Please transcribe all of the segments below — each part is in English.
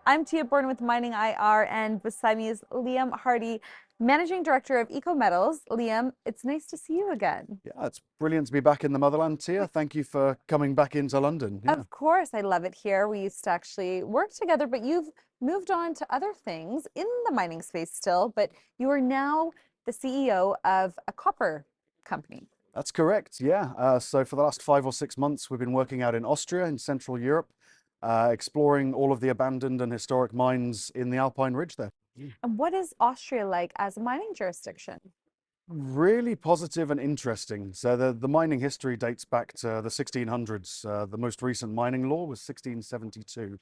I'm Tia Borden with MiningIR, and beside me is Liam Hardy, Managing Director of Ekometals. Liam, it's nice to see you again. Yeah, it's brilliant to be back in the motherland, Tia. Thank you for coming back into London. Yeah. Of course, I love it here. We used to actually work together, but you've moved on to other things in the mining space still, but you are now the CEO of a copper company. That's correct, yeah. So for the last 5 or 6 months, we've been working out in Austria, in Central Europe, exploring all of the abandoned and historic mines in the Alpine Ridge there. And what is Austria like as a mining jurisdiction? Really positive and interesting. So the mining history dates back to the 1600s. The most recent mining law was 1672.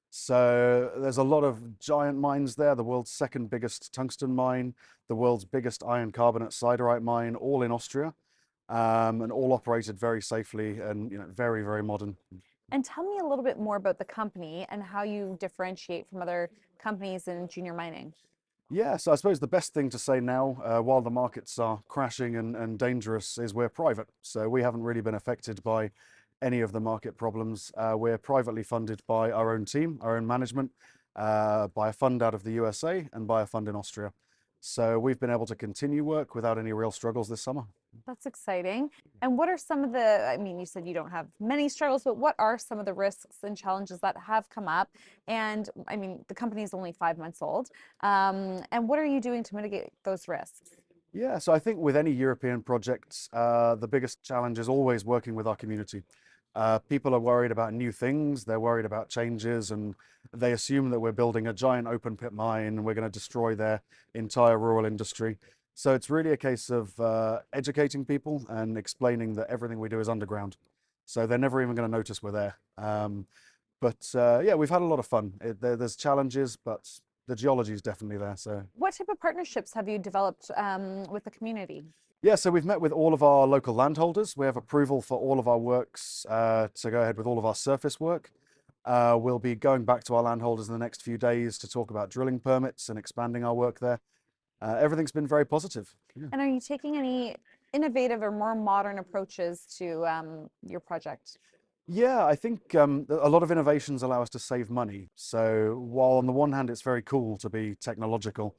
So there's a lot of giant mines there, the world's second biggest tungsten mine, the world's biggest iron carbonate siderite mine, all in Austria, and all operated very safely and very, very modern. And tell me a little bit more about the company and how you differentiate from other companies in junior mining. Yeah, so I suppose the best thing to say now, while the markets are crashing and dangerous, is we're private. So we haven't really been affected by any of the market problems. We're privately funded by our own team, our own management, by a fund out of the USA and by a fund in Austria. So we've been able to continue work without any real struggles this summer. That's exciting. And what are some of the, I mean, you said you don't have many struggles, but what are some of the risks and challenges that have come up? And I mean, the company is only 5 months old. And what are you doing to mitigate those risks? Yeah, so I think with any European projects, the biggest challenge is always working with our community. People are worried about new things, they're worried about changes, and they assume that we're building a giant open pit mine and we're going to destroy their entire rural industry. So it's really a case of educating people and explaining that everything we do is underground. So they're never even going to notice we're there. Yeah, we've had a lot of fun. There's challenges, but the geology is definitely there. So what type of partnerships have you developed with the community? yeah, so we've met with all of our local landholders. We have approval for all of our works to go ahead with all of our surface work. We'll be going back to our landholders in the next few days to talk about drilling permits and expanding our work there. Everything's been very positive. Yeah. And are you taking any innovative or more modern approaches to your project? Yeah, I think a lot of innovations allow us to save money. So while on the one hand it's very cool to be technological,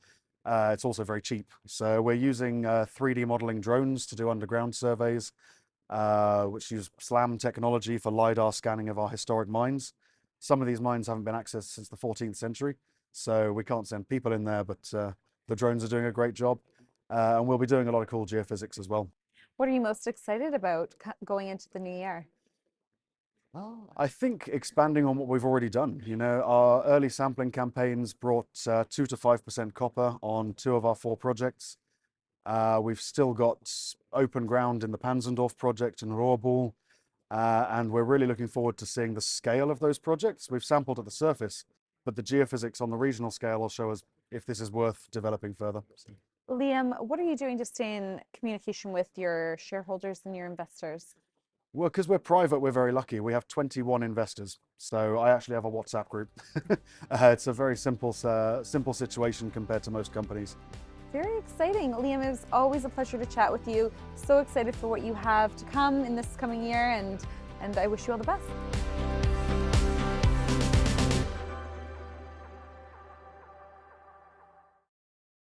it's also very cheap. So we're using 3D modeling drones to do underground surveys, which use SLAM technology for LiDAR scanning of our historic mines. Some of these mines haven't been accessed since the 14th century, so we can't send people in there, but the drones are doing a great job. And we'll be doing a lot of cool geophysics as well. What are you most excited about going into the new year? I think expanding on what we've already done. Our early sampling campaigns brought 2 to 5% copper on 2 of our 4 projects. We've still got open ground in the Panzendorf project in Rohrbühl, and we're really looking forward to seeing the scale of those projects. We've sampled at the surface, but the geophysics on the regional scale will show us if this is worth developing further. Liam, what are you doing to stay in communication with your shareholders and your investors? Well, because we're private, we're very lucky. We have 21 investors. So I actually have a WhatsApp group. It's a very simple situation compared to most companies. Very exciting. Liam, it was always a pleasure to chat with you. So excited for what you have to come in this coming year, and I wish you all the best.